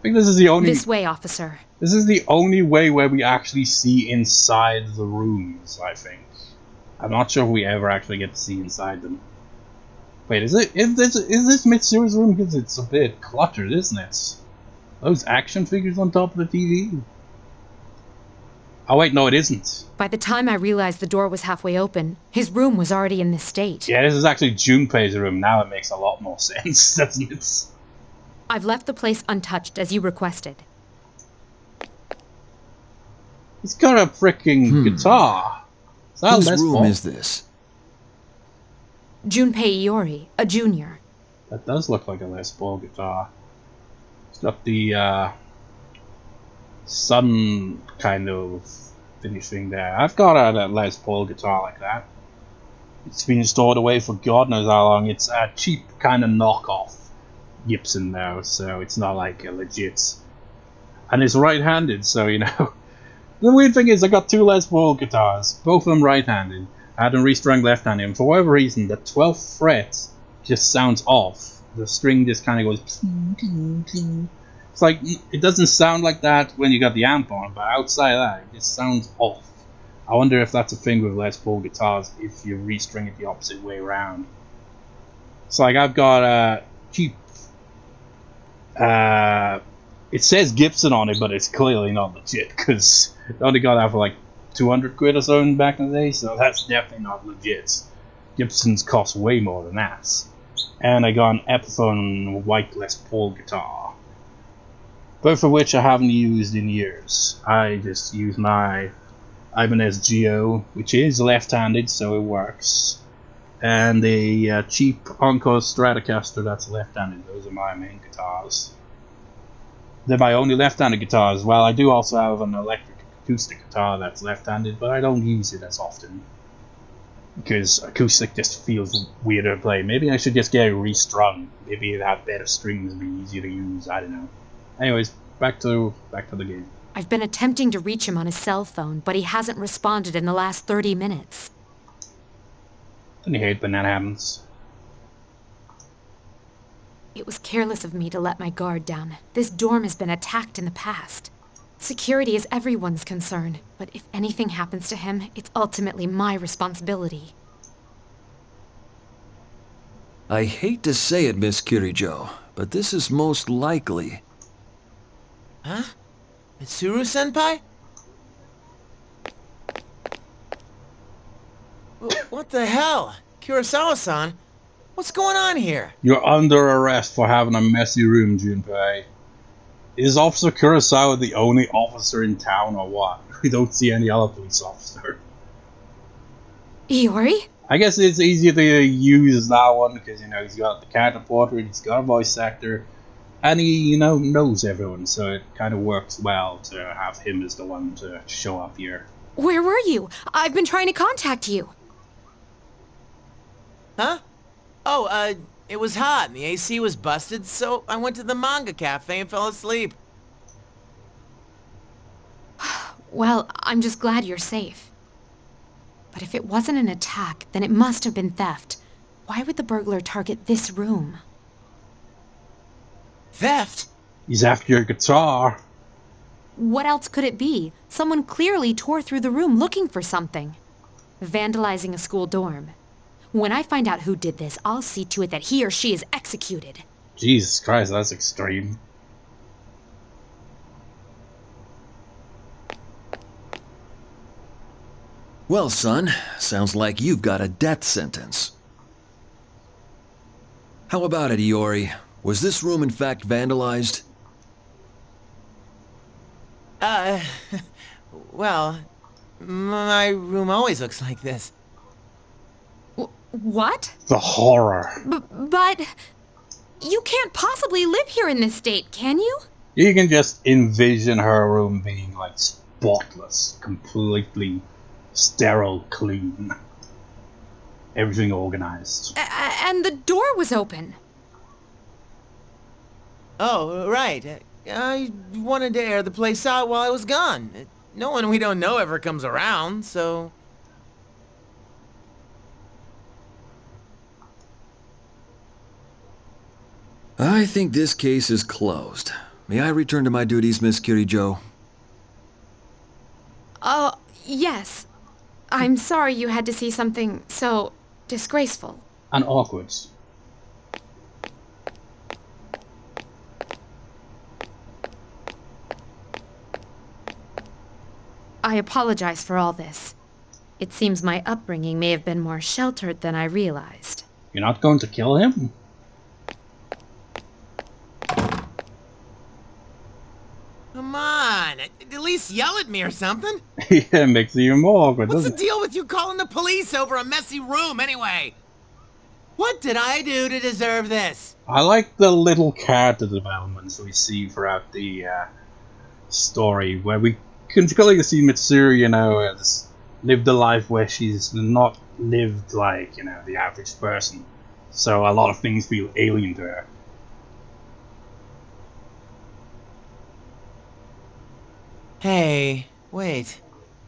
I think this is the only... This way, officer. This is the only way where we actually see inside the rooms, I think. I'm not sure if we ever actually get to see inside them. Wait, is this Mitsuru's room? Because it's a bit cluttered, isn't it? Those action figures on top of the TV. Oh wait, no it isn't. By the time I realized the door was halfway open, his room was already in this state. Yeah, this is actually Junpei's room. Now it makes a lot more sense, doesn't it? I've left the place untouched, as you requested. It's got a freaking guitar. Whose room is this? Junpei Iori, a junior. That does look like a Les Paul guitar. It's got the sun kind of finishing there. I've got a Les Paul guitar like that. It's been stored away for God knows how long. It's a cheap kind of knockoff Gibson though, so it's not like a legit. And it's right-handed, so you know. The weird thing is I got two Les Paul guitars, both of them right-handed. I had them restrung left-handed, and for whatever reason the 12th fret just sounds off. The string just kind of goes. It's like, it doesn't sound like that when you got the amp on, but outside that, it just sounds off. I wonder if that's a thing with Les Paul guitars, if you restring it the opposite way around. It's like, I've got a cheap... it says Gibson on it, but it's clearly not legit, because I only got that for like 200 quid or so back in the day, so that's definitely not legit. Gibsons cost way more than that. And I got an Epiphone white Les Paul guitar. Both of which I haven't used in years. I just use my Ibanez Geo, which is left-handed, so it works. And a cheap Encore Stratocaster that's left-handed. Those are my main guitars. They're my only left-handed guitars. Well, I do also have an electric acoustic guitar that's left-handed, but I don't use it as often. Because acoustic just feels weirder to play. Maybe I should just get it restrung. Maybe it'd have better strings and be easier to use. I don't know. Anyways, back to the game. I've been attempting to reach him on his cell phone, but he hasn't responded in the last 30 minutes. Don't you hate when that happens? It was careless of me to let my guard down. This dorm has been attacked in the past. Security is everyone's concern, but if anything happens to him, it's ultimately my responsibility. I hate to say it, Miss Kirijo, but this is most likely... Huh? Mitsuru-senpai? What the hell? Kurosawa-san? What's going on here? You're under arrest for having a messy room, Junpei. Is Officer Kurosawa the only officer in town or what? We don't see any other police officer. Iori? I guess it's easier to use that one because, you know, he's got the character portrait, he's got a voice actor, and he, you know, knows everyone, so it kind of works well to have him as the one to show up here. Where were you? I've been trying to contact you. Huh? Oh, it was hot and the AC was busted, so I went to the manga cafe and fell asleep. Well, I'm just glad you're safe. But if it wasn't an attack, then it must have been theft. Why would the burglar target this room? Theft? He's after your guitar. What else could it be? Someone clearly tore through the room looking for something. Vandalizing a school dorm. When I find out who did this, I'll see to it that he or she is executed. Jesus Christ, that's extreme. Well, son, sounds like you've got a death sentence. How about it, Iori? Was this room in fact vandalized? Well, my room always looks like this. What? The horror. But... you can't possibly live here in this state, can you? You can just envision her room being like spotless, completely sterile, clean. Everything organized. And the door was open. Oh, right. I wanted to air the place out while I was gone. No one we don't know ever comes around, so... I think this case is closed. May I return to my duties, Miss Kirijo? Yes. I'm sorry you had to see something so disgraceful. And awkward. I apologize for all this. It seems my upbringing may have been more sheltered than I realized. You're not going to kill him? Come on, at least yell at me or something. Yeah, it makes it even more awkward, What's the doesn't it? deal with you calling the police over a messy room anyway? What did I do to deserve this? I like the little character developments we see throughout the story, where we can clearly see Mitsuru, you know, has lived a life where she's not lived like, you know, the average person. So a lot of things feel alien to her. Hey, wait.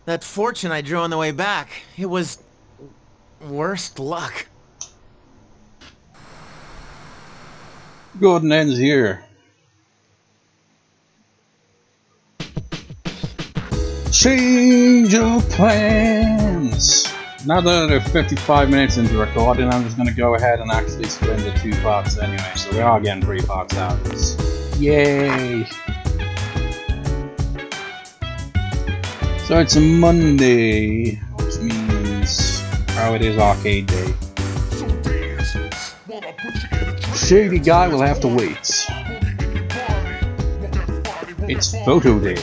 That fortune I drew on the way back, it was... worst luck. Gordon ends here. Change your plans! Now that they're 55 minutes into recording, I'm just gonna go ahead and actually split into 2 parts anyway, so we are getting 3 parts out of this. Yay! So it's a Monday, which means, oh, it is arcade day. Shady guy will have to wait. It's photo day.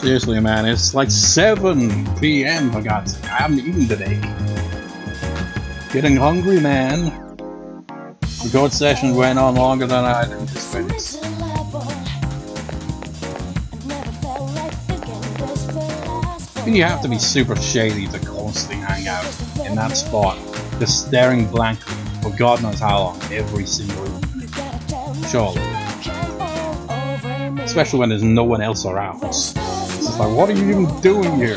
Seriously, man, it's like 7 PM for God's sake. I haven't eaten today. Getting hungry, man. Record session went on longer than I had anticipated. You have to be super shady to constantly hang out in that spot, just staring blankly for God knows how long, every single evening. Surely. Especially when there's no one else around. It's just like, what are you even doing here?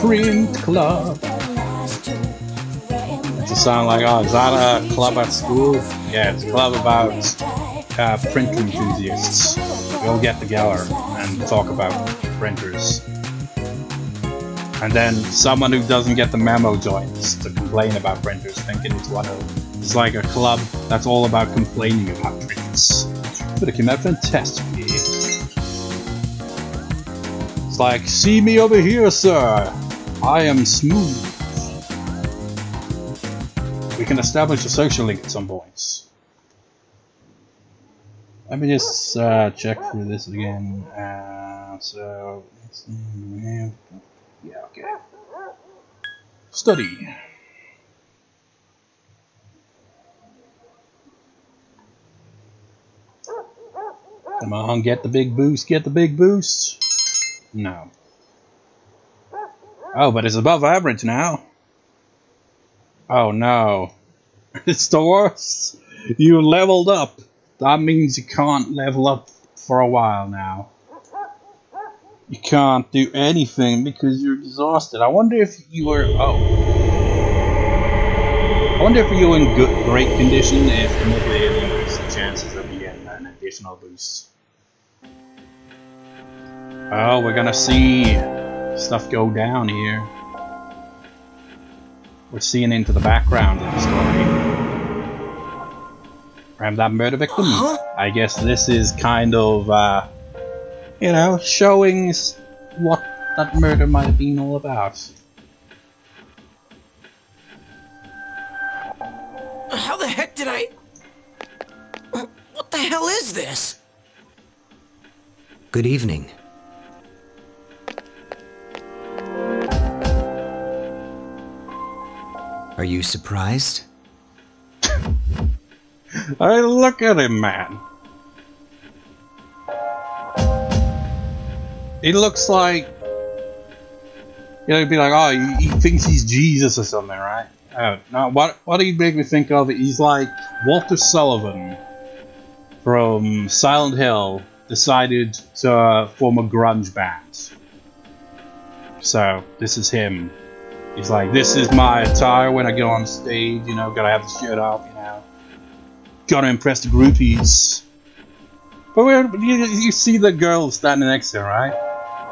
Print club. To sound like, oh, is that a club at school? Yeah, it's a club about print enthusiasts. We all get together and talk about printers. And then someone who doesn't get the memo joins to complain about printers, thinking it's one of them. It's like a club that's all about complaining about printers. But it came out fantastically. It's like, see me over here, sir. I am smooth. We can establish a social link at some points. Let me just check through this again. So, let's see, yeah, okay. Study. Come on, get the big boost, get the big boost. No. Oh, but it's above average now. Oh no. It's the worst. You leveled up. That means you can't level up for a while now. You can't do anything because you're exhausted. I wonder if you were... oh. I wonder if you were in great condition, if manipulating increased the chances of you getting an additional boost. Oh, we're gonna see stuff go down here. We're seeing into the background of the story. Ram that murder victim? I guess this is kind of, you know, showing what that murder might have been all about. How the heck did I... What the hell is this? Good evening. Are you surprised? Hey, look at him, man. He looks like You know, he'd be like, oh, he thinks he's Jesus or something, right? Now, what do you make me think of? He's like Walter Sullivan from Silent Hill decided to form a grunge band. So, this is him. He's like, this is my attire when I go on stage, you know, gotta have the shirt off, you know. Gotta impress the groupies. But you see the girl standing next to him, right?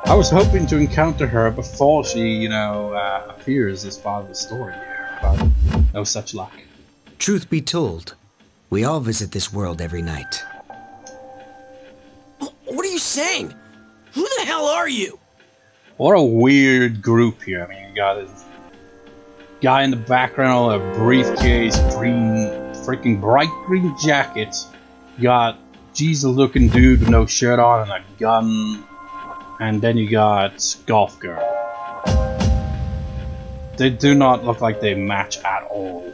I was hoping to encounter her before she, you know, appears as part of the story here, but no such luck. Truth be told, we all visit this world every night. What are you saying? Who the hell are you? What a weird group here. I mean, you got this guy in the background, a briefcase, freaking bright green jacket. You got Jesus-looking dude with no shirt on and a gun. And then you got Goth Girl. They do not look like they match at all.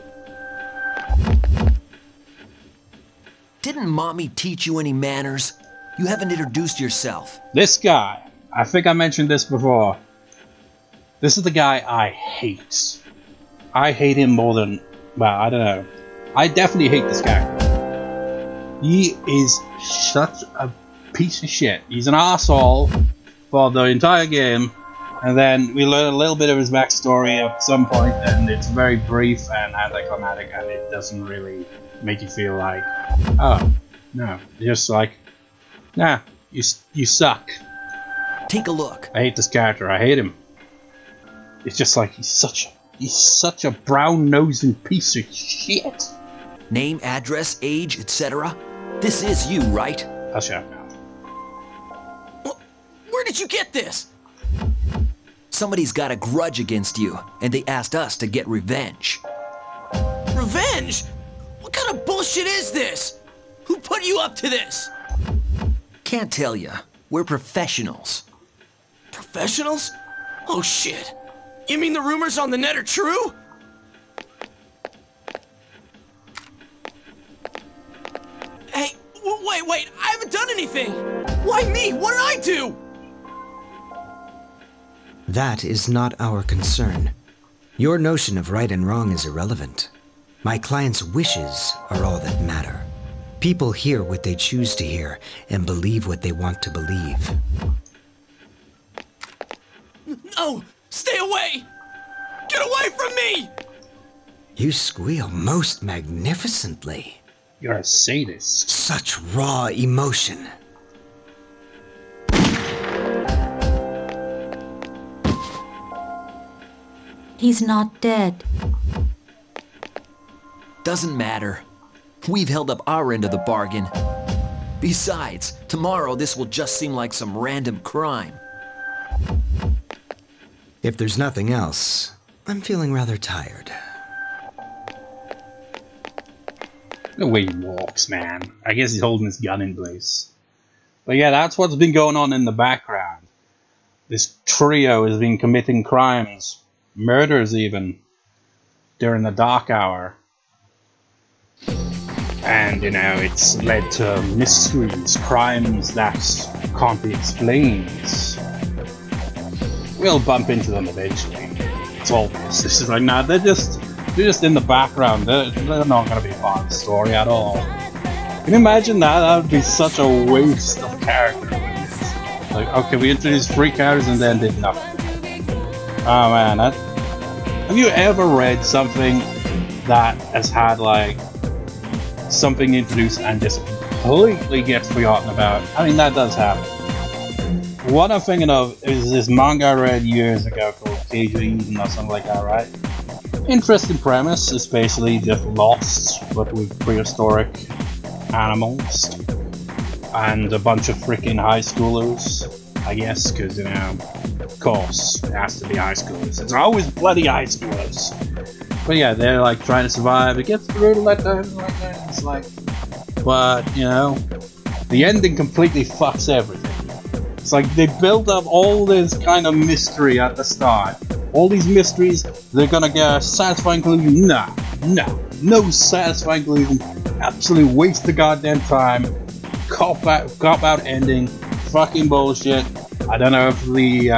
Didn't Mommy teach you any manners? You haven't introduced yourself. This guy, I think I mentioned this before. This is the guy I hate. I hate him more than, well, I don't know. I definitely hate this guy. He is such a piece of shit. He's an asshole for the entire game, and then we learn a little bit of his backstory at some point, and it's very brief and anticlimactic, and it doesn't really make you feel like, oh, no, just like, nah, you suck. Take a look. I hate this character. I hate him. It's just like he's such a brown-nosing piece of shit. Name, address, age, etc. This is you, right? Hush up now. Where did you get this? Somebody's got a grudge against you, and they asked us to get revenge. Revenge? What kind of bullshit is this? Who put you up to this? Can't tell ya. We're professionals. Professionals? Oh shit. You mean the rumors on the net are true? Hey, wait, I haven't done anything! Why me? What did I do? That is not our concern. Your notion of right and wrong is irrelevant. My client's wishes are all that matter. People hear what they choose to hear and believe what they want to believe. No! Stay away! Get away from me! You squeal most magnificently. You're a sadist. Such raw emotion. He's not dead. Doesn't matter. We've held up our end of the bargain. Besides, tomorrow this will just seem like some random crime. If there's nothing else, I'm feeling rather tired. The way he walks, man. I guess he's holding his gun in place. But yeah, that's what's been going on in the background. This trio has been committing crimes, murders even, during the dark hour. And, you know, it's led to mysteries, crimes that can't be explained. We'll bump into them eventually. It's obvious. This is like, nah, they're just in the background. They're not going to be part of the story at all. Can you imagine that? That would be such a waste of character. Like, okay, we introduced 3 characters and then did nothing. Oh man, have you ever read something that has had like something introduced and just completely gets forgotten about? I mean, that does happen. What I'm thinking of is this manga I read years ago called Cage of Eden or something like that, right? Interesting premise. It's basically just Lost, but with prehistoric animals and a bunch of freaking high schoolers, I guess, because, you know, of course, it has to be high schoolers. It's always bloody high schoolers. But yeah, they're like trying to survive. It gets brutal like that. It's like, but, you know, the ending completely fucks everything. It's like they build up all this kind of mystery at the start. All these mysteries, they're gonna get a satisfying conclusion. No satisfying conclusion. Absolutely waste the goddamn time. Cop out ending. Fucking bullshit. I don't know if the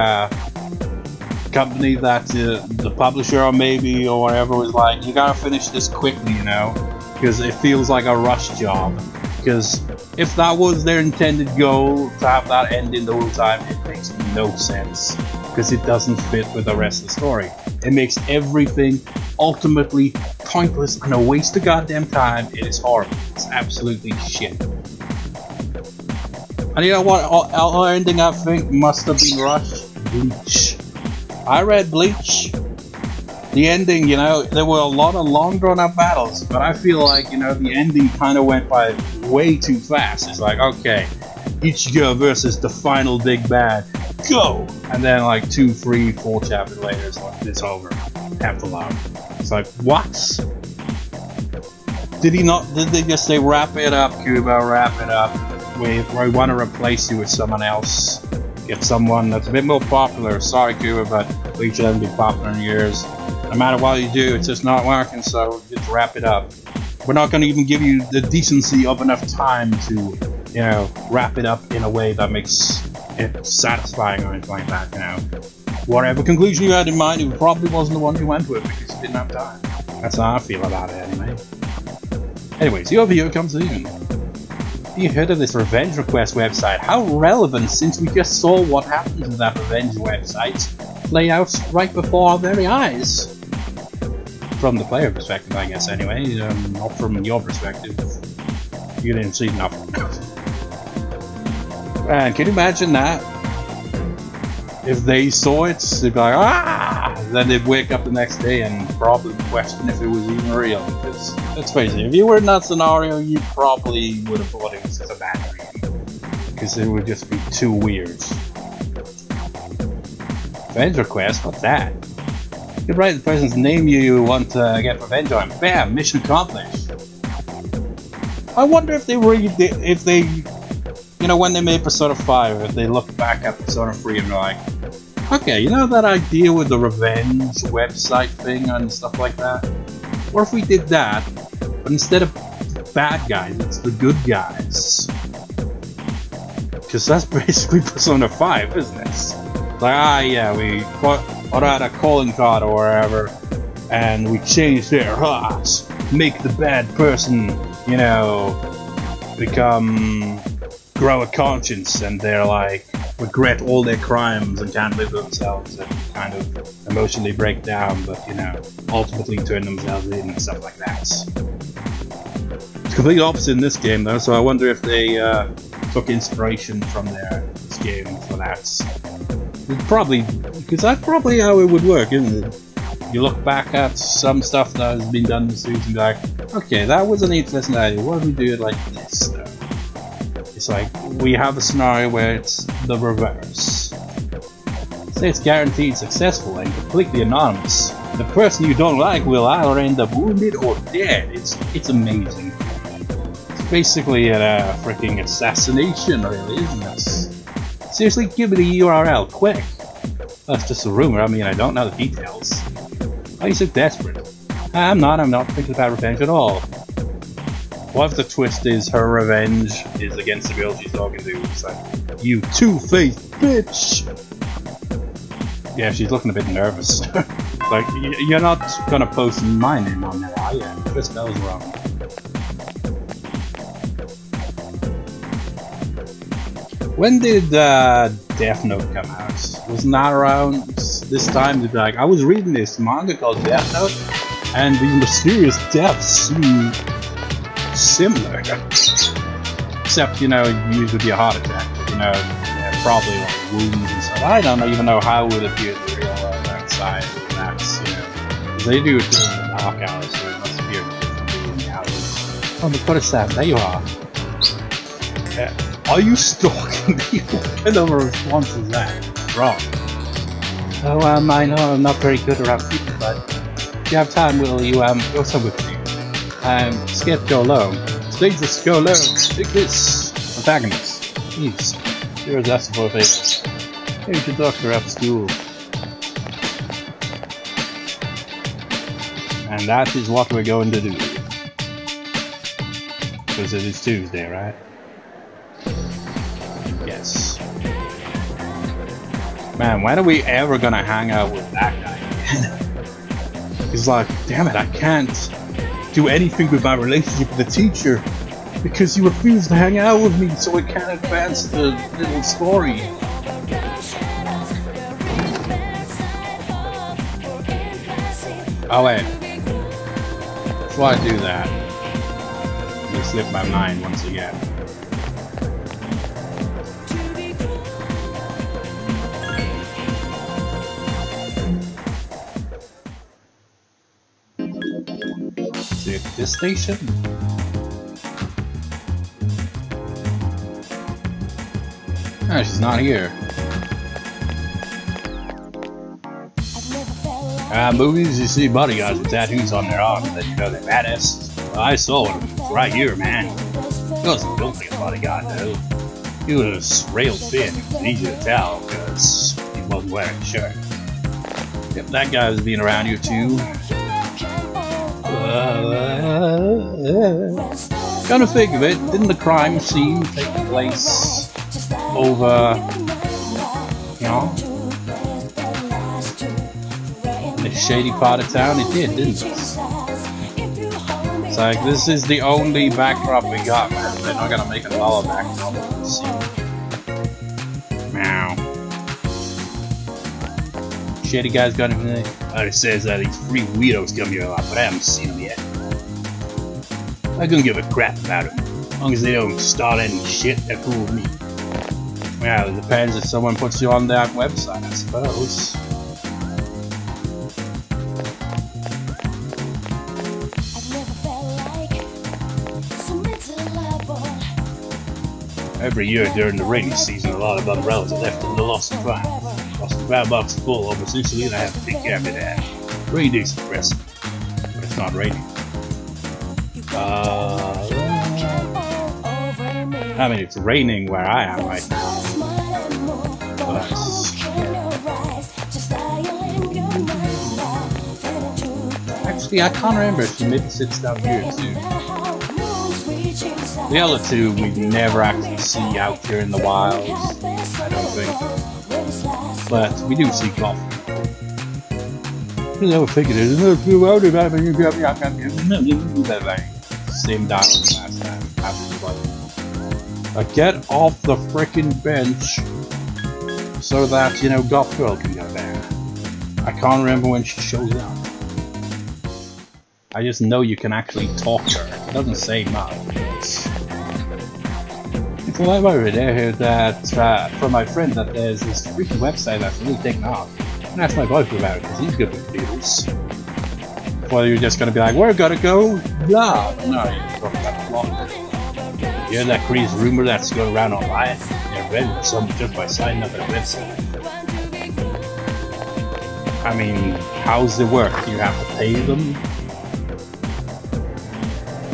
company that the publisher or maybe or whatever was like, you gotta finish this quickly, you know, because it feels like a rush job. Because if that was their intended goal, to have that ending the whole time, it makes no sense. Because it doesn't fit with the rest of the story. It makes everything ultimately pointless and a waste of goddamn time. It is horrible. It's absolutely shit. And you know what other ending I think must have been rushed? Bleach. I read Bleach. The ending, you know, there were a lot of long drawn out battles, but I feel like, you know, the ending kind of went by way too fast. It's like, okay, Ichigo versus the final big bad, go! And then like 2, 3, 4 chapters later, it's like, it's over. Have to love. It's like, what? Did they just say, wrap it up, Kubo, wrap it up? We want to replace you with someone else. Get someone that's a bit more popular. Sorry, Kubo, but Bleach hasn't been popular in years. No matter what you do, it's just not working, so just wrap it up. We're not going to even give you the decency of enough time to, you know, wrap it up in a way that makes it satisfying or anything like that, you know. Whatever conclusion you had in mind, it probably wasn't the one you went with because you didn't have time. That's how I feel about it anyway. Anyways, your video comes in. You heard of this revenge request website? How relevant, since we just saw what happened to that revenge website play out right before our very eyes. From the player perspective, I guess, anyway. Not from your perspective. You didn't see nothing. Man, can you imagine that? If they saw it, they'd be like, ah! Then they'd wake up the next day and probably question if it was even real. Because, let's face it, if you were in that scenario, you probably would have thought it was just a bad dream. Because it would just be too weird. Revenge request? What's that? You write the person's name you want to get revenge on. Bam! Mission accomplished. I wonder if they really did, if they, you know, when they made Persona 5, if they look back at Persona 3 and they're like, okay, you know that idea with the revenge website thing and stuff like that? What if we did that, but instead of bad guys, it's the good guys? Because that's basically Persona 5, isn't it? Like, ah, yeah, we put out a calling card or whatever, and we change their hearts, make the bad person, you know, grow a conscience, and they're like, regret all their crimes and can't live with themselves and kind of emotionally break down, but, you know, ultimately turn themselves in and stuff like that. It's completely opposite in this game, though, so I wonder if they took inspiration from this game for that. Probably, because that's probably how it would work, isn't it? You look back at some stuff that has been done in the series and be like, okay, that was an interesting idea, what if we do it like this, though? It's like, we have a scenario where it's the reverse. Say it's guaranteed successful and completely anonymous. The person you don't like will either end up wounded or dead. It's amazing. It's basically a freaking assassination, really, isn't it? Seriously, give me the URL, quick! That's just a rumor, I mean, I don't know the details. Why are you so desperate? I'm not thinking about revenge at all. What if the twist is her revenge is against the girl she's talking to? It's like, you two-faced bitch! Yeah, she's looking a bit nervous. Like, you're not gonna post my name on there, are you? This spell's wrong. When did Death Note come out? Wasn't that around this time? To be like, I was reading this manga called Death Note, and the mysterious deaths seem similar. Except, you know, usually would be a heart attack, but, you know, yeah, probably like wounds and stuff. I don't even know how it would appear in the real outside of that, you know. Because they do it during the dark hours, so it must appear differently in the hours. Oh, but what is that? There you are. Yeah. Are you stalking people? What kind of a response is that? Wrong. Oh, I know I'm not very good around people, but if you have time, will you, go somewhere with me? I'm scared to go alone. Please, just go alone. Take this. Antagonist. Please. Here's asking for a favor. Here's your doctor after school. And that is what we're going to do. Because it is Tuesday, right? Yes. Man, when are we ever gonna hang out with that guy again? He's like, damn it, I can't do anything with my relationship with the teacher because he refused to hang out with me, so I can't advance the little story. Oh wait, before I do that, let me slip my mind once again. Is it this station? No, she's not here. Movies, you see bodyguards with tattoos on their arms that you know they're badass. Well, I saw one right here, man. He wasn't built like a bodyguard, though. He was rail thin. It was easy to tell because he wasn't wearing a shirt. Yep, that guy's been around here too. Kind of think of it, didn't the crime scene take place over, you know, in a shady part of town? It did, didn't it? It's like, this is the only backdrop we got, man. They're not gonna make another backdrop of the scene. Meow. Shady guy's got anything? Oh, it says that these three weirdos come here a lot, but I haven't seen them yet. I couldn't give a crap about them. As long as they don't start any shit, they're cool with me. Well, it depends if someone puts you on that website, I suppose. Every year during the rainy season, a lot of umbrellas are left in the lost and found. Lost and found box is full over Sicily, and I have to take care of it. Rain days are depressing, but it's not raining. I mean, it's raining where I am right now. But actually, I can't remember if she maybe sits down here too. The other two we never actually see out here in the wilds, I don't think. But we do see goth. I never figured it. Same dialogue last time. Get off the frickin' bench so that, you know, Goth Girl can go there. I can't remember when she shows up. I just know you can actually talk to her. It doesn't say much. It's a lot over there that, from my friend, that there's this freaking website that's really taken off. And ask my boyfriend about it, because he's good with computers. Well, you're just gonna be like, where gotta go? Blah! No, you're talking about the blog. You hear that crazy rumor that's going around online? You're ready for someone just by signing up at a website. I mean, how's it work? Do you have to pay them?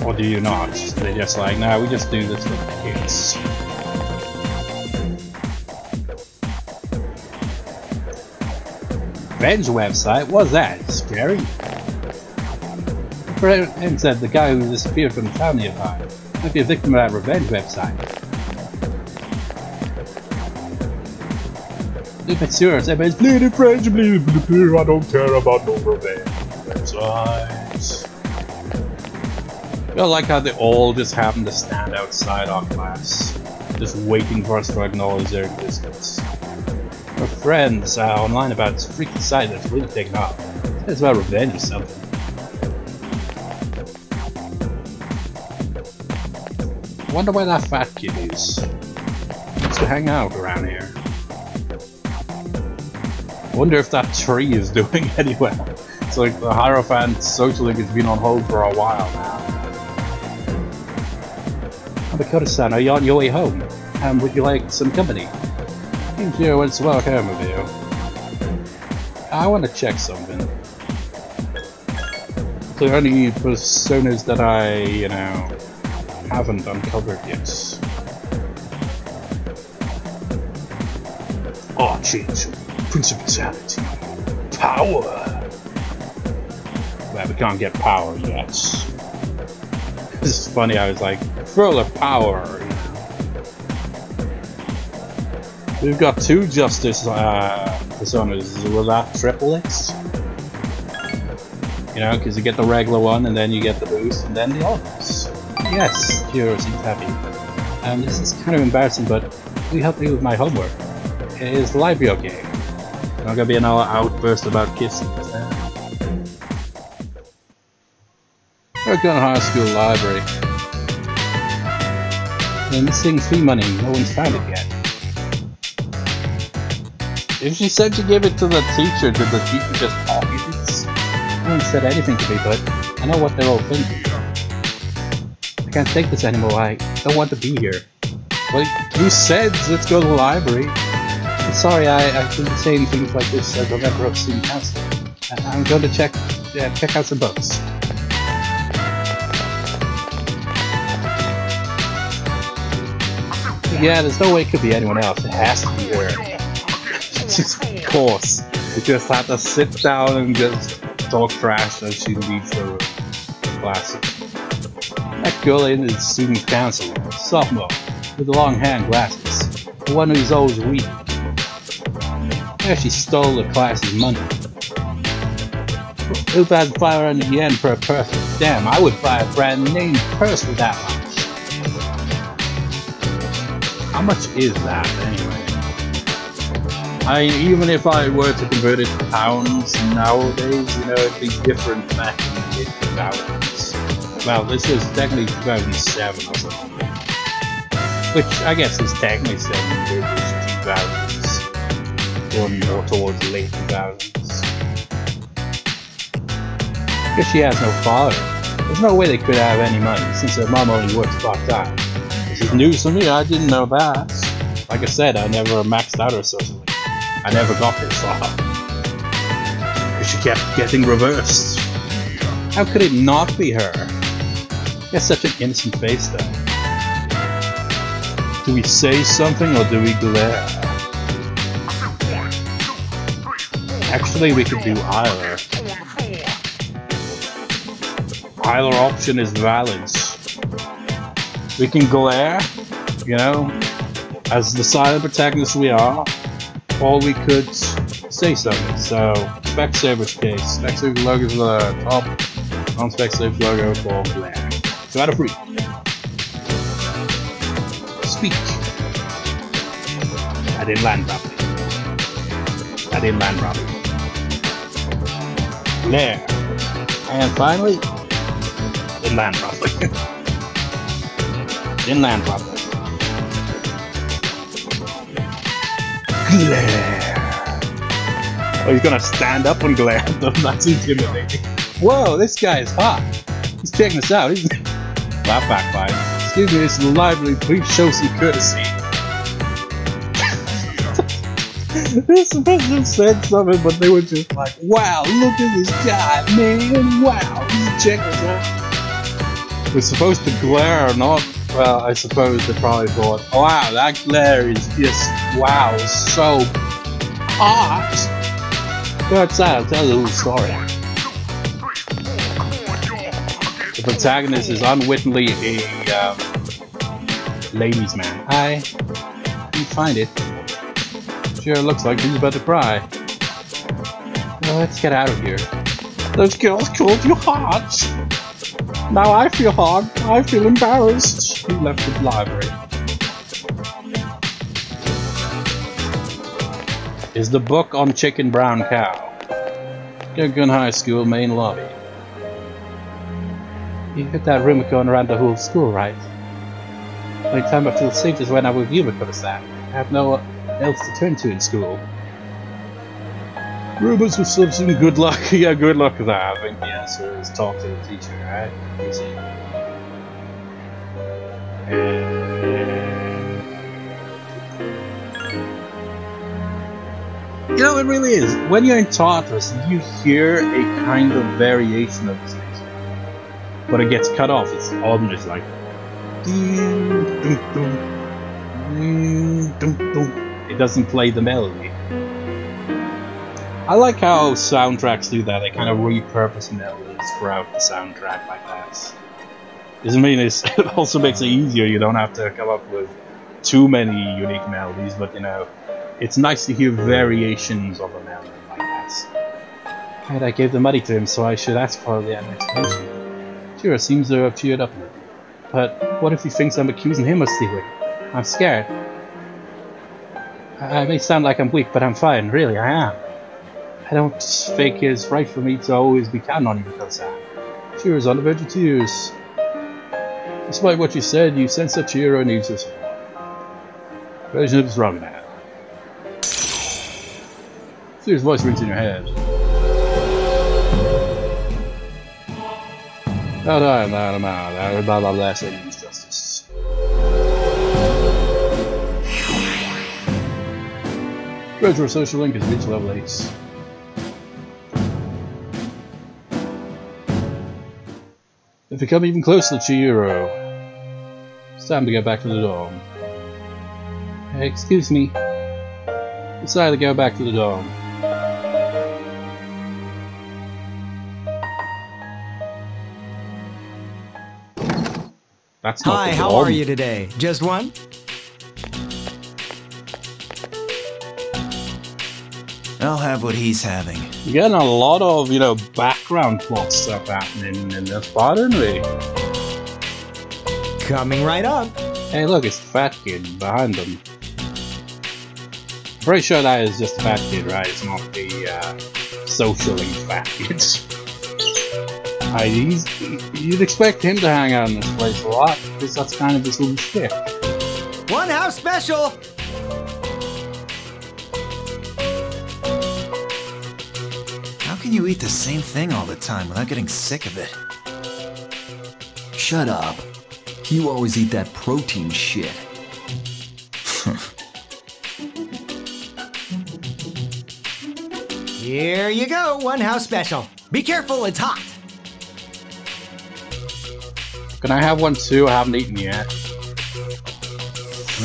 Or do you not? They're just like, nah, we just do this for the kids. Revenge website? What's that? Scary? Friend said the guy who disappeared from town nearby might be a victim of that revenge website. Mitsuru said, it's bleeding French, bleeding, I don't care about no revenge websites. I like how they all just happen to stand outside our class, just waiting for us to acknowledge their existence. Our friends online about this freaking site that's really taken off. It's about revenge or something. I wonder where that fat kid is. He used to hang out around here. I wonder if that tree is doing any well. It's like the Hierophant social link has been on hold for a while now. Dakota-san, are you on your way home? Would you like some company? Here, what's well home with you? I want to check something. There are any personas that I, you know, haven't uncovered yet. Oh, change. Principality. Power! Well, we can't get power yet. This is funny, I was like, full of power. We've got two justice This one is without triplets. You know, because you get the regular one, and then you get the boost, and then the others. Yes, Jiro seems happy. This is kind of embarrassing, but will you help me with my homework? Is the library okay? Not gonna be another outburst about kissing, is there? Oregon High School Library. The missing fee money, no one's found it yet. If she said she gave it to the teacher, did the teacher just pocket it? No one said anything to me, but I know what they're all thinking. I can't take this anymore, I don't want to be here. Well, you said let's go to the library. I'm sorry, I've been saying things like this as a member of student council. I'm going to check out some books. Yeah, there's no way it could be anyone else. It has to be her. Of course. You just have to sit down and just talk trash as she leaves the room. Classic. That girl in is student council, sophomore, with the long hair and glasses. The one who's always weak. Yeah, she stole the class's money. Who paid 500 yen per person? Damn, I would buy a brand name purse with that much. How much is that anyway? Even if I were to convert it to pounds nowadays, you know, it'd be different back in the mid-2000s. Well, this was technically 2007 or something. Which I guess is technically 2000s. Or more towards the late 2000s. Because she has no father. There's no way they could have any money, since her mom only works part-time. This is news to me, I didn't know that. Like I said, I never maxed out her socially. I never got this far. Because she kept getting reversed. How could it not be her? She has such an innocent face though. Do we say something or do we glare? Actually, we could do either. Either option is valid. We can glare, you know, as the silent protagonists we are, or we could say something. So, Specsaver's case. Specsaver's logo is the top, non-Specsaver's logo for glare. So out of 3. Speak. I didn't land properly. Glare. And finally, didn't land properly. Glare. Oh, he's gonna stand up and glare. That's intimidating. Whoa, this guy is hot. He's checking us out, isn't he? That backfired. Excuse me, this is the library. Please show some courtesy. This person said something, but they were just like, wow, look at this guy, man. Wow, he's checking us out. We're supposed to glare or not? Well, I suppose they probably thought, oh, wow, that glare is just, wow, so hot. Go outside, I'll tell you a little story. The protagonist is unwittingly a ladies' man. I didn't find it. Sure looks like he's about to cry. Well, let's get out of here. Those girls called you hot. Now I feel hard. I feel embarrassed. He left the library. Is the book on Chicken Brown Cow. Gun High School main lobby. You got that rumor going around the whole school, right? The only time I feel safe is when I'm with you because of that. I have no else to turn to in school. Rumors of some good luck. Yeah, good luck with that. I think the answer is talk to the teacher, right? Easy. You know, it really is. When you're in Tartarus, you hear a kind of variation of this music. When it gets cut off, it's almost like it doesn't play the melody. I like how soundtracks do that. They kind of repurpose melodies throughout the soundtrack like that. Doesn't mean it also makes it easier. You don't have to come up with too many unique melodies, but you know, It's nice to hear variations of a melon like that. And I gave the money to him, so I should ask for the explanation. Sure, seems to have cheered up a little. But what if he thinks I'm accusing him of stealing? I'm scared. I may sound like I'm weak, but I'm fine. Really, I am. I don't think it's right for me to always be counting on you because Cheers on the verge of tears. Despite what you said, you sense that Chiro needs your support. Version of his wrong now. Cheers' voice rings in your head. No, last thing is justice. Retro social link has reached level 8. If you come even closer to Chihiro, it's time to get back to the dorm. Excuse me. Decide to go back to the dorm. That's not Hi, the how dorm. are you today? Just one? I'll have what he's having. You're getting a lot of, you know, background plot stuff happening in this part, aren't we? Coming right up. Hey, look, it's the fat kid behind them. Pretty sure that is just the fat kid, right? It's not the socially fat kid. You'd expect him to hang out in this place a lot, because that's kind of his little shtick. One house special! How can you eat the same thing all the time without getting sick of it? Shut up. You always eat that protein shit. Here you go, one house special. Be careful, it's hot. Can I have one too? I haven't eaten yet.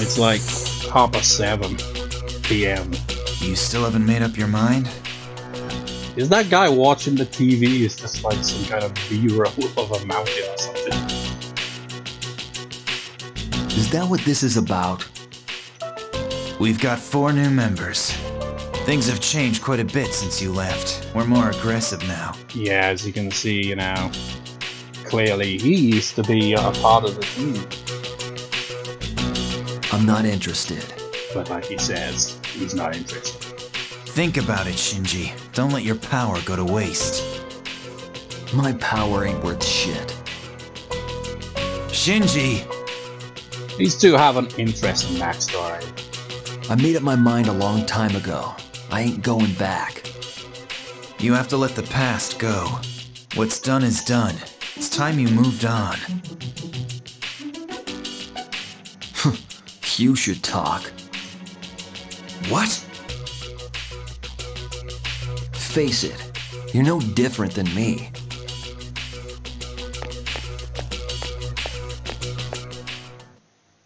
It's like 7 p.m. You still haven't made up your mind? Is that guy watching the TV is just like some kind of B-roll of a mountain or something? Is that what this is about? We've got 4 new members. Things have changed quite a bit since you left. We're more aggressive now. Yeah, as you can see, you know, clearly he used to be a part of the team. I'm not interested. But like he says, he's not interested. Think about it, Shinji. Don't let your power go to waste. My power ain't worth shit. Shinji! These two have an interesting backstory. I made up my mind a long time ago. I ain't going back. You have to let the past go. What's done is done. It's time you moved on. You should talk. What? Face it, you're no different than me.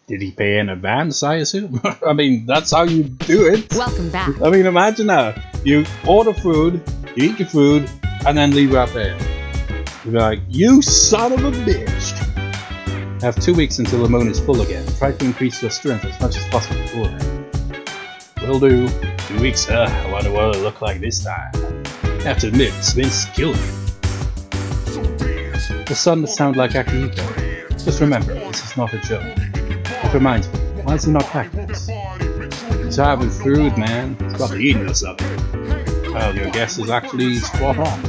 Did he pay in advance, I assume? I mean, that's how you do it. Welcome back. I mean, imagine that. You order food, you eat your food, and then leave right there. You'd be like, you son of a bitch! Have 2 weeks until the moon is full again. Try to increase your strength as much as possible before then. Will do. 2 weeks, I wonder what it'll look like this time. I have to admit, Sphinx killed me. The sun that sounds like Akihiko. Just remember, this is not a joke. It reminds me, why is he not packing this? He's having food, man. He's probably eating or something. Well, your guess is actually spot on.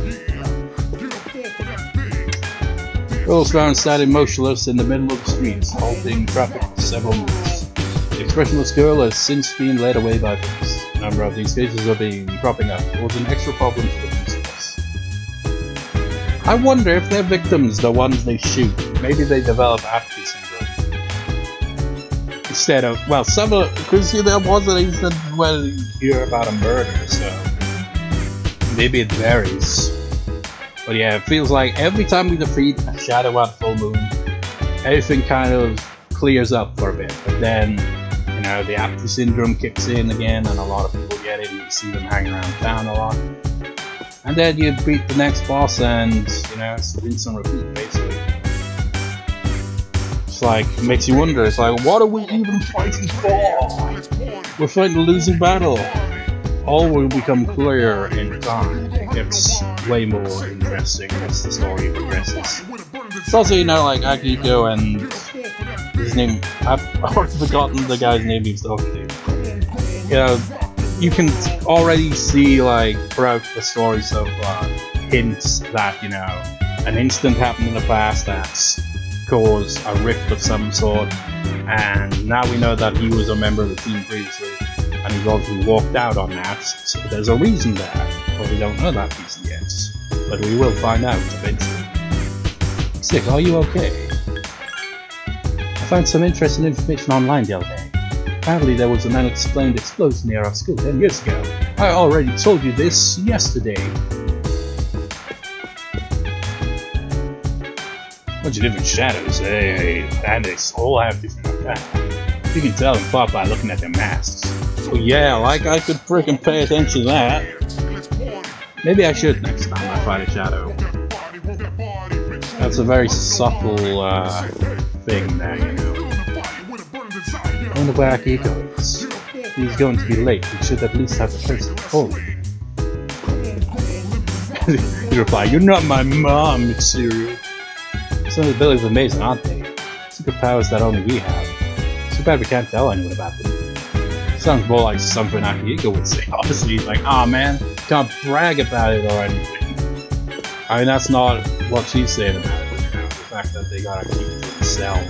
Rolls around standing motionless in the middle of the streets, halting traffic for several minutes. The expressionless girl has since been led away by police. A number of these cases are cropping up, causing extra problems for the police. I wonder if their victims, the ones they shoot, maybe they develop apathy syndrome. Instead of, well, because there was an incident where you hear about a murder, so maybe it varies. But yeah, it feels like every time we defeat a shadow at full moon, everything kind of clears up for a bit. But then, you know, the apathy syndrome kicks in again, and a lot of people get it, and you see them hanging around town a lot. And then you beat the next boss, and, you know, it's rinse and repeat, basically. it's like, makes you wonder, it's like, what are we even fighting for? We're fighting a losing battle. All will become clear in time. It's way more interesting as the story progresses. It's also, you know, like Akihiko and his name, I've already forgotten the guy's name he was talking to. You know, you can already see, like, throughout the story so far, hints that, you know, an incident happened in the past that's caused a rift of some sort, and now we know that he was a member of the team previously, and he's obviously walked out on that, so there's a reason there, but we don't know that reason yet, but we will find out eventually. Sick, are you okay? I found some interesting information online the other day. Apparently there was an unexplained explosion near our school 10 years ago. I already told you this yesterday. Bunch of different shadows, hey, and they all have different attacks. You can tell them apart by looking at their masks. Well, yeah, like I could frickin' pay attention to that. Maybe I should next time I fight a shadow. That's a very subtle thing there, you know. I wonder where Akihiko is. He's going to be late. We should at least have a place to call him. You reply, "You're not my mom, Mitsuru." Some of the abilities are amazing, aren't they? Superpowers that only we have. Too bad we can't tell anyone about them. Sounds more like something Akihiko would say. Honestly, he's like, "Aw, man, can't brag about it or anything." I mean, that's not what she's saying about it, you know, the fact that they gotta keep it to themselves.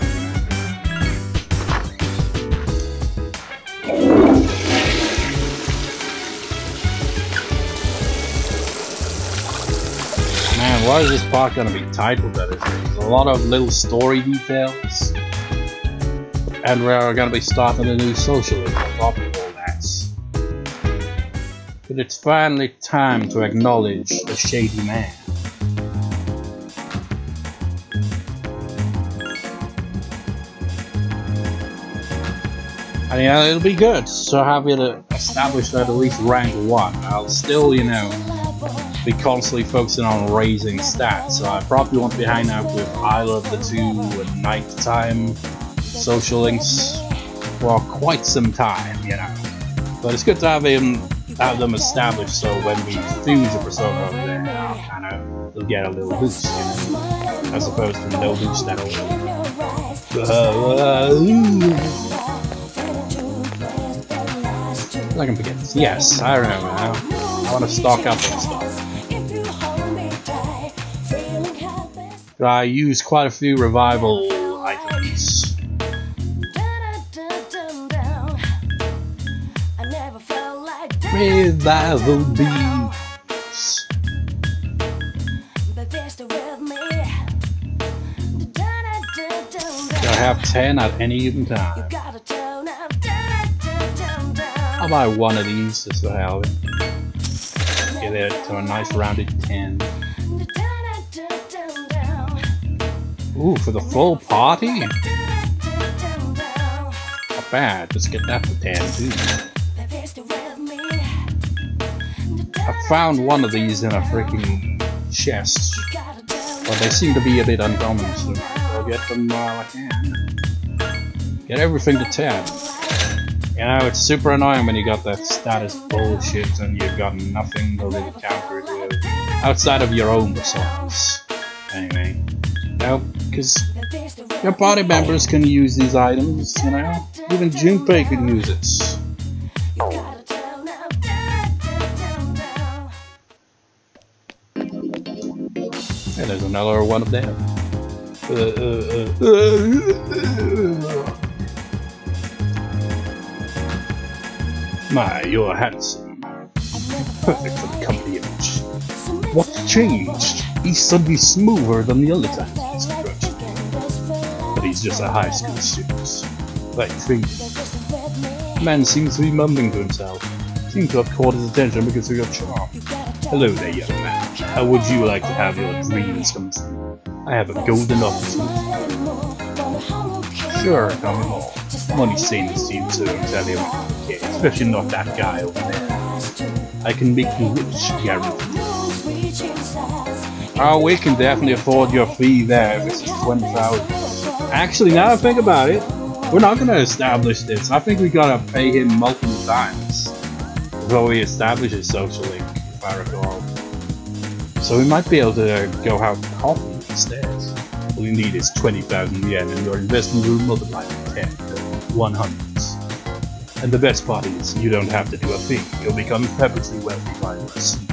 Man, why is this part gonna be titled that? There's a lot of little story details, and we're gonna be starting a new socialism on top of all that. But it's finally time to acknowledge the shady man. And yeah, it'll be good to have it established at least rank 1. I'll still, you know, be constantly focusing on raising stats, so I probably won't be hanging out with either of the two nighttime social links for quite some time, you know. But it's good to have them established, so when we fuse a persona over there, kind of they'll get a little boost, you know, as opposed to no boost at all. I can forget this. Yes, I remember now. I want to stock up on stuff. I used quite a few revival items. Revival beats. I have 10 at any given time. I'll buy one of these just to have it. Get it to a nice rounded 10. Ooh, for the full party? Not bad, just get that for 10 too. I found one of these in a freaking chest, but they seem to be a bit uncommon, so I'll get them while I can. Get everything to 10. You know, it's super annoying when you got that status bullshit and you've got nothing to really counter it with outside of your own personas. Anyway, no, because your party members can use these items, you know? Even Junpei can use it. And there's another one of them. My, you're handsome. Perfect for the company image. What's changed? He's suddenly smoother than the other times he's approached me. But he's just a high school student. Like 3. The man seems to be mumbling to himself. Seems to have caught his attention because of your charm. Hello there, young man. How would you like to have your dreams come true? I have a golden opportunity. Sure, come along. Money seems to tell you, especially not that guy over there. I can make you rich, guaranteed. Oh, we can definitely afford your fee there if it's 20,000. Actually, now I think about it, we're not gonna establish this. I think we gotta pay him multiple times before we establish a social link, if I recall. So we might be able to go have coffee instead. All you need is 20,000 yen and your investment will multiply by 10 to 100. And the best part is, you don't have to do a thing. You'll become perpetually wealthy while you're asleep.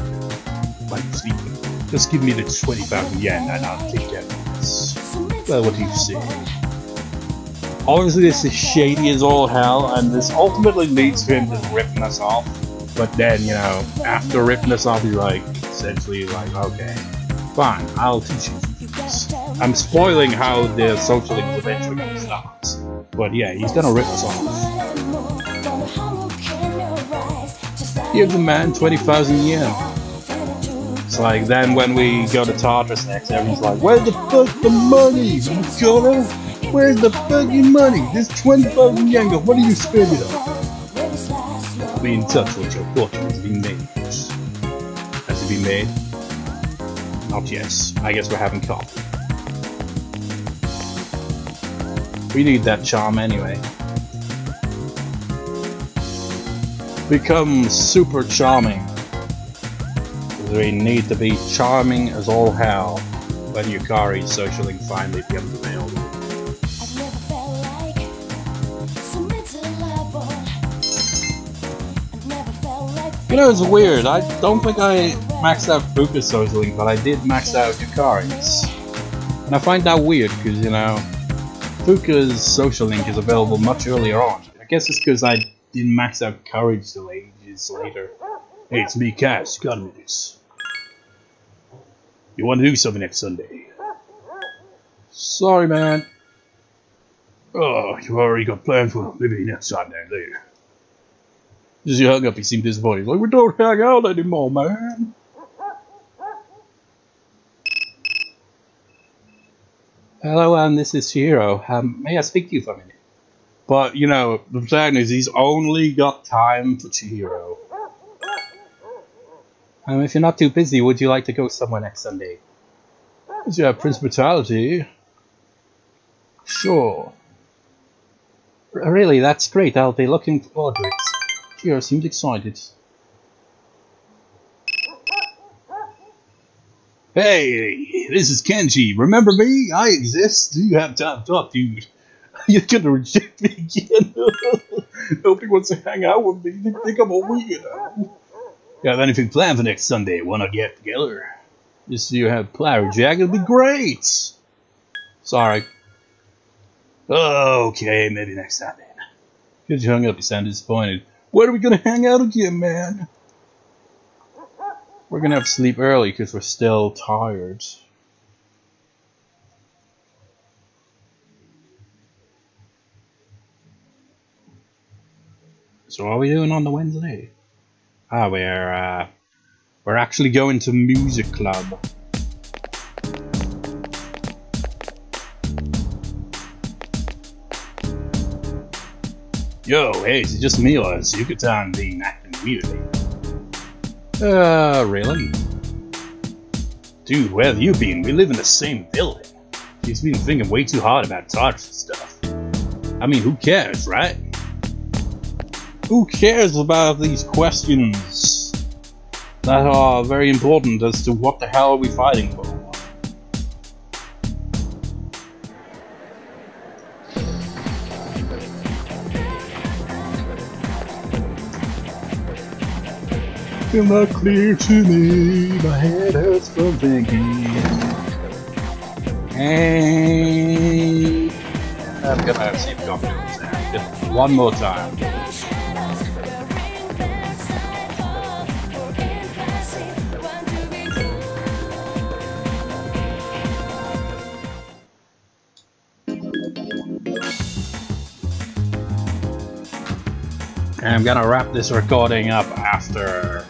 Just give me the 20,000 yen and I'll take care of this. Well, what do you say? Obviously this is shady as all hell, and this ultimately leads to him just ripping us off. But then, you know, after ripping us off, he's like, essentially like, okay, fine, I'll teach you this. I'm spoiling how the social link is eventually going to start. But yeah, he's gonna rip us off. Give the man 20,000 yen. It's like, then when we go to Tartarus next, everyone's like, where's the fuck the money, Mitsuru? Where's the fucking money? This 20,000 yen, what are you spending on? Be in touch with your fortune has been made. Has it been made? Not yet. I guess we're having coffee. We need that charm anyway. Become super charming. We need to be charming as all hell when Yukari's social link finally becomes available. You know, it's weird. I don't think I maxed out Fuka's social link, but I did max out Yukari's. And I find that weird because, you know, Fuka's social link is available much earlier on. I guess it's because I didn't max out Courage till ages later. Hey, it's me, Cass. You got me this. You want to do something next Sunday? Sorry, man. Oh, you already got plans for maybe next time down there. Just you hung up, he seemed disappointed. Like, we don't hang out anymore, man. Hello, this is Shihiro. May I speak to you for a minute? But, you know, the thing is, he's only got time for Chihiro. If you're not too busy, would you like to go somewhere next Sunday? Is your principality? Sure. Really, that's great. I'll be looking forward to it. Chihiro seemed excited. Hey, this is Kenji. Remember me? I exist. Do you have time to talk, dude? You're gonna reject me again. Nobody wants to hang out with me. They think I'm a weirdo. Got anything planned for next Sunday? Wanna get together? Just so you have Plower Jack, it'll be great. Sorry. Okay, maybe next time then. Because you hung up, you sound disappointed. When are we gonna hang out again, man? We're gonna have to sleep early because we're still tired. So what are we doing on the Wednesday? Ah, we're actually going to music club. Yo, hey, is it just me or is Yucatan being acting weirdly? Really? Dude, where have you been? We live in the same building. He's been thinking way too hard about touch and stuff. I mean, who cares, right? Who cares about these questions that are very important as to what the hell are we fighting for? Still not clear to me, my head hurts from thinking. And I'm gonna see if we got just one more time. And I'm gonna wrap this recording up after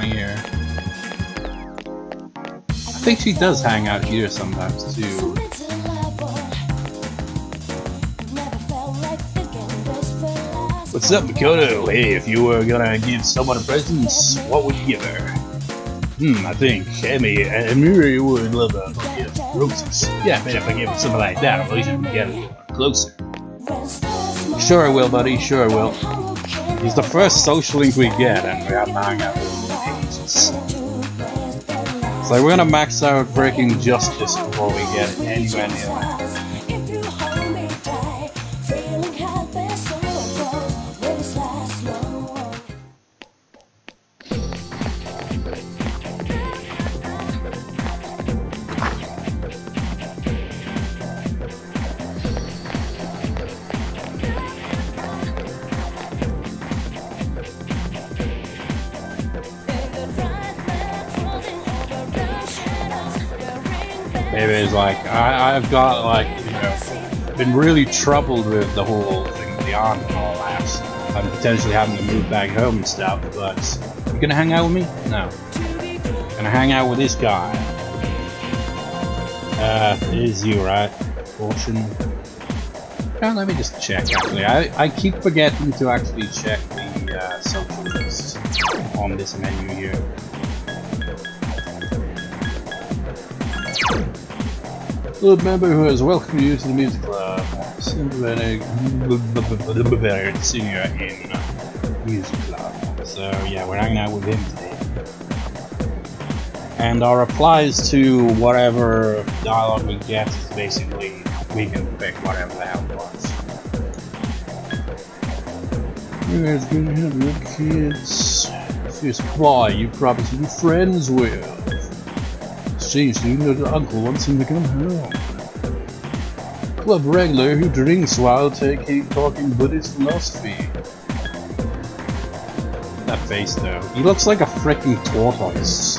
here. I think she does hang out here sometimes too. What's up, Makoto? Hey, if you were gonna give someone a present, what would you give her? I think Emiri would love a gift. roses. Yeah, but if I give him something like that, at least I can get a little closer. Sure I will, buddy, sure I will. He's the first social link we get, and we haven't hung out with him in ages. So we're gonna max out breaking justice before we get anywhere near that. Maybe it's like, I've got like, you know, been really troubled with the whole thing with the aunt and all that. I'm potentially having to move back home and stuff, but you gonna hang out with me? No. Gonna hang out with this guy. It is you, right? Portion. Oh, let me just check actually. I keep forgetting to actually check the social list on this menu here. Club member who has welcomed you to the music club. Senior in music club. So yeah, we're hanging out with him today. And our replies to whatever dialogue we get is basically we can pick whatever the hell it was. You guys gonna have your kids. Here's why you probably should be friends with. Strangely, you know the uncle wants him to come home. Club regular who drinks while talking Buddhist philosophy. That face though. He looks like a freaking tortoise.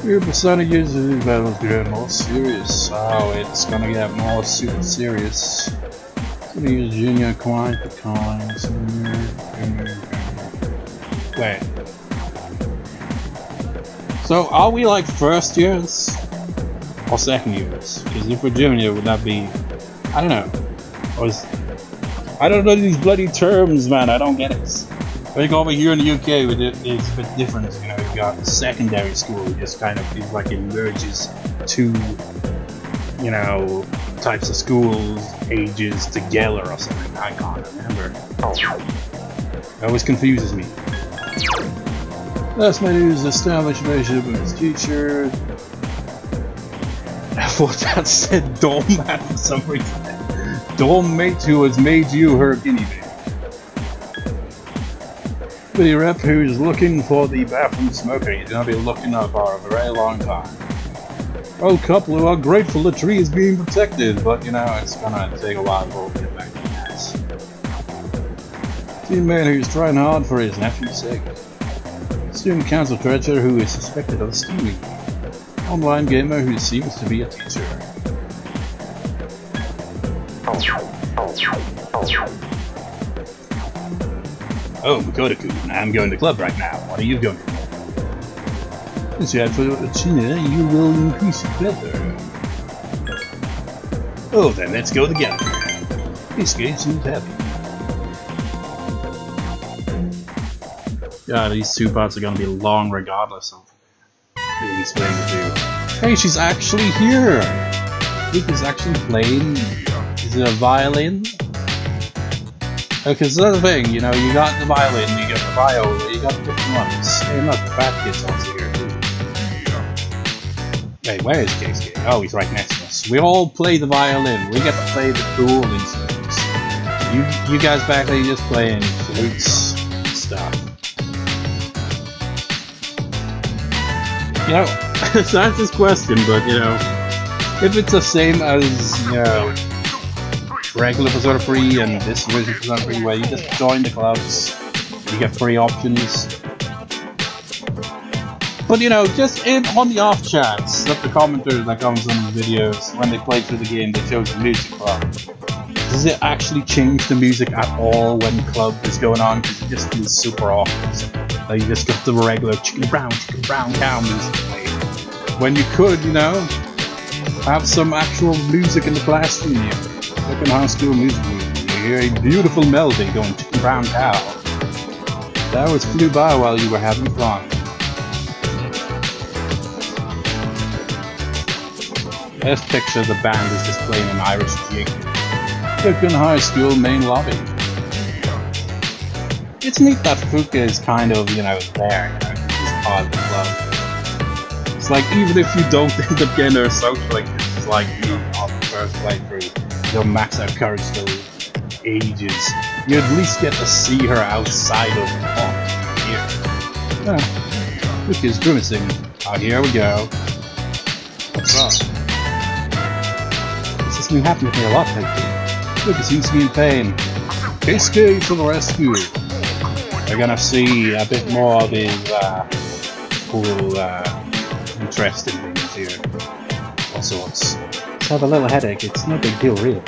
Your percentages of the battles get more serious. Oh, it's gonna get more super serious. Gonna use junior coin for coins. Wait. So, are we like first years? Or second years? Because if we're junior, would that be... I don't know. I don't know these bloody terms, man. I don't get it. I think over here in the UK, it's a bit different. You know, you've got secondary school, just kind of feels like it merges two, you know, types of schools, ages together or something. I can't remember. It always confuses me. Last man who's established relationship with his teacher. I thought that said doormat for some reason. Dorm mate who has made you her guinea pig. Video rep who's looking for the bathroom smoker. He's gonna be looking up for a very long time. Old couple who are grateful the tree is being protected, but you know, it's gonna take a while before we get back to that. Teen man who's trying hard for his nephew's sake. Student council treasurer who is suspected of stealing. Online gamer who seems to be a teacher. Oh, Makoto-kun, I'm going to club right now. What are you going to do? Since you had for China, you will increase it better. Oh, then let's go together. This game seems happy. Yeah, these two parts are going to be long regardless of being explained to you. Hey, she's actually here! Luke is actually playing... Is it a violin? Because that's the thing, you know, you got the violin, you got the viola, you got the different ones. Hey, look, the fat kid's also here too. Wait, where is Casey? Oh, he's right next to us. We all play the violin, we get to play the cool instruments. You guys back there, you're just playing flutes and stuff. You know, to answer this question, but you know, if it's the same as, you know, regular Persona 3 and this version of Persona 3 where you just join the clubs, you get free options. But you know, just on the off chance that the commenters that comes on the videos, when they play through the game, they chose the music club. Does it actually change the music at all when club is going on? Because it just feels super awkward. Like you just got the regular chicken brown cow music playing. When you could, you know, have some actual music in the classroom here. Like in high school music, you hear a beautiful melody going chicken brown cow. That was flew by while you were having fun. This picture of the band is displaying an Irish jig. Brooklyn High School main lobby. It's neat that Fuka is kind of, you know, there, you know, he's part of the club. It's like, even if you don't end up getting her socially, it's like me on the first playthrough, you'll max out courage till ages. You at least get to see her outside of the box here. Yeah. Fuka's grimacing. Oh, here we go. What's up? This has been happening to me a lot lately. Fuka seems to be in pain. Cascade to the rescue! We're gonna see a bit more of his cool, interesting things here. All sorts. Just have a little headache, it's no big deal really.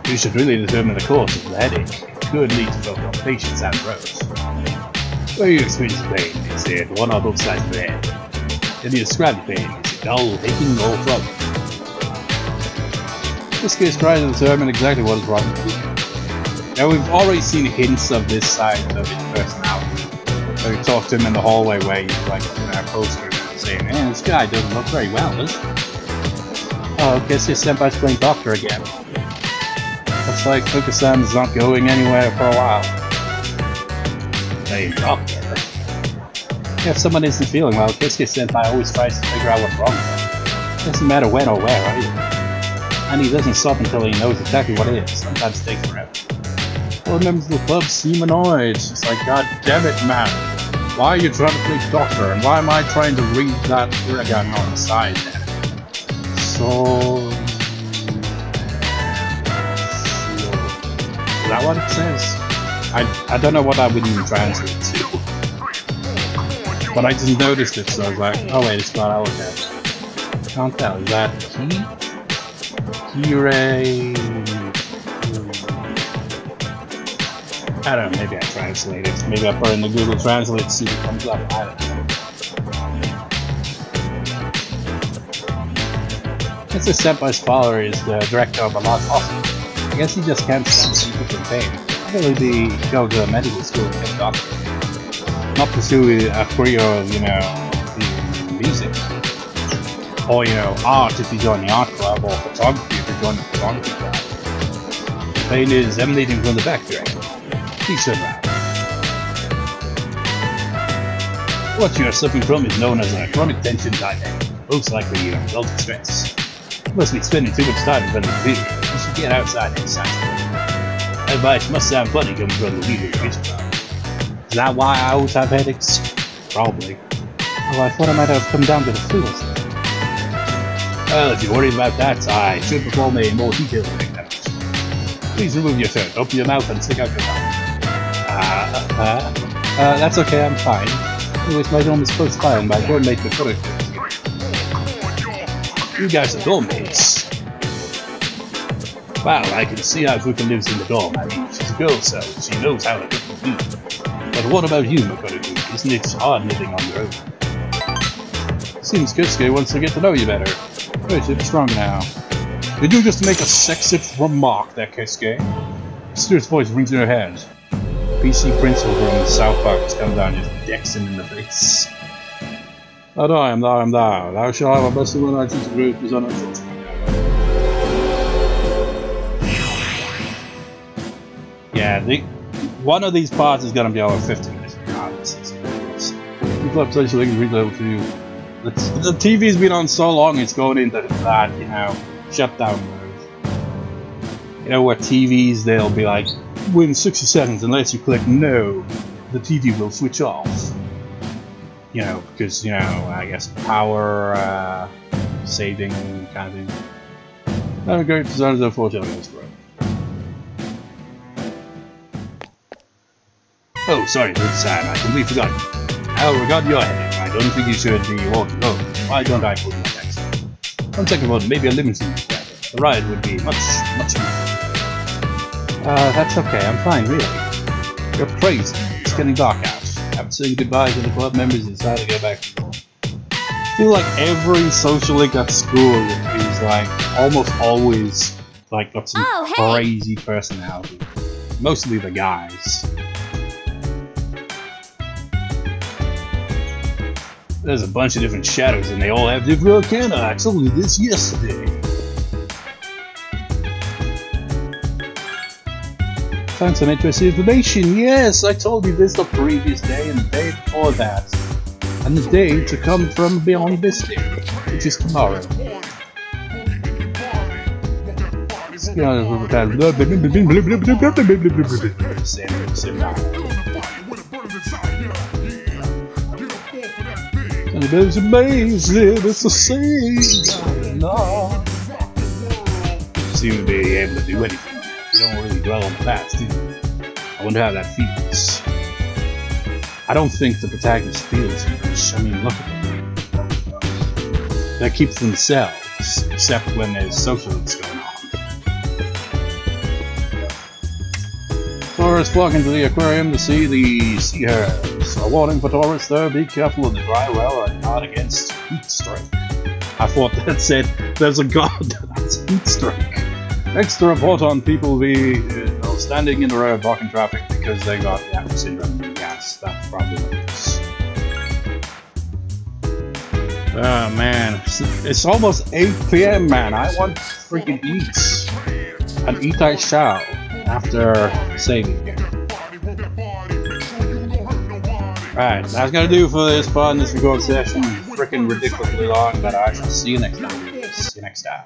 You should really determine the cause of the headache. It could lead to further complications and growth. Where you experience pain, is it one or both sides of the head? Can you describe the pain? Is it dull, aching, or throbbing? This case tries to determine exactly what is wrong with you. Now we've already seen hints of this side of his personality. So we talked to him in the hallway where he's like in our poster saying, "Man, this guy doesn't look very well, does he?" Oh, guess your senpai's playing doctor again. Looks like Fuka-san's not going anywhere for a while. Playing doctor? If someone isn't feeling well, Keisuke Senpai always tries to figure out what's wrong with them. Doesn't matter when or where, either. And he doesn't stop until he knows exactly what it is. Sometimes it takes forever. All members of the club seem annoyed. It's like, god damn it, man. Why are you trying to play doctor? And why am I trying to read that uragan on the side there? So... Is that what it says? I don't know what I would even translate to. But I just noticed it, so I was like, oh wait, it's got okay. Can't tell. Is that Kirei? I don't know, maybe I translate it. Maybe I put it in the Google Translate to see what comes up. I don't know. It's a senpai's father is the director of a lost hospital. I guess he just can't stand people in pain. Probably go to medical school and get a doctor. Not pursue a career of, you know, music. Or, you know, art if you join the art club, or photography if you join the photography club. The pain is emanating from the back direction. Please turn around. What you are suffering from is known as a chronic tension dynamic. Most likely you are a result of stress. You must be spending too much time in front of the computer. You should get outside and exercise. Advice must sound funny coming from the leader of the club. Is that why I always have headaches? Probably. Oh, I thought I might have come down to the flu or something. Well, if you're worried about that, I should perform a more detailed examination. Please remove your shirt, open your mouth, and stick out your tongue. That's okay, I'm fine. Anyways, my dome is close by and my dormmate Mitsuru is here. You guys are dormmates. Wow, I can see how Fuka lives in the dorm. I mean, she's a girl, so she knows how to cook for me. But what about you, Mitsuru? Isn't it hard living on your own? Seems Keisuke wants to get to know you better. Good, you're strong now. Did you just make a sexist remark there, Keisuke? Stuart's voice rings in her head. PC principal from South Park has come down and just decks him in the face. Thou shalt have a blessing when I choose to group is on a Yeah, one of these parts is gonna be over 50 minutes regardless. People have such things read level 2. The TV's been on so long it's going into that, you know, shutdown mode. You know, where TVs, they'll be like, within 60 seconds, unless you click no, the TV will switch off. You know, because, you know, I guess power saving kind of thing. I'm going to design the 4 minutes, bro. Oh, sorry, this time I completely forgot. I regard your headache. I don't think you should be walking home. Why don't I put my next? One second thought, maybe a limousine together. The ride would be much easier. That's okay, I'm fine, really. You're crazy. It's getting dark out. After saying goodbye to the club members, decided to go back to home. I feel like every social link at school is like almost always like got some crazy personality. Mostly the guys. There's a bunch of different shadows and they all have different arcana. I told you this yesterday. Found some interesting information. Yes, I told you this the previous day and the day before that. And the day to come from beyond this day, which is tomorrow. It's amazing, it's the same. No. Seem to be able to do anything. You don't really dwell on the past, do you? I wonder how that feels. I don't think the protagonist feels much. I mean, look at them. They keep to themselves, except when there's social things going on. Tourists flock into the aquarium to see the sea hares. A warning for tourists though, be careful of the dry well or guard against heat stroke. I thought that said there's a guard that's heat stroke. Extra report on people standing in the road blocking traffic because they got the apple syndrome and gas. That's probably what it is. Oh man, it's almost 8 PM, man. I want to freaking eat. And eat I shall after saving here. Right, that's gonna do for this part in this record session. Freaking ridiculously long, but I shall see you next time. See you next time.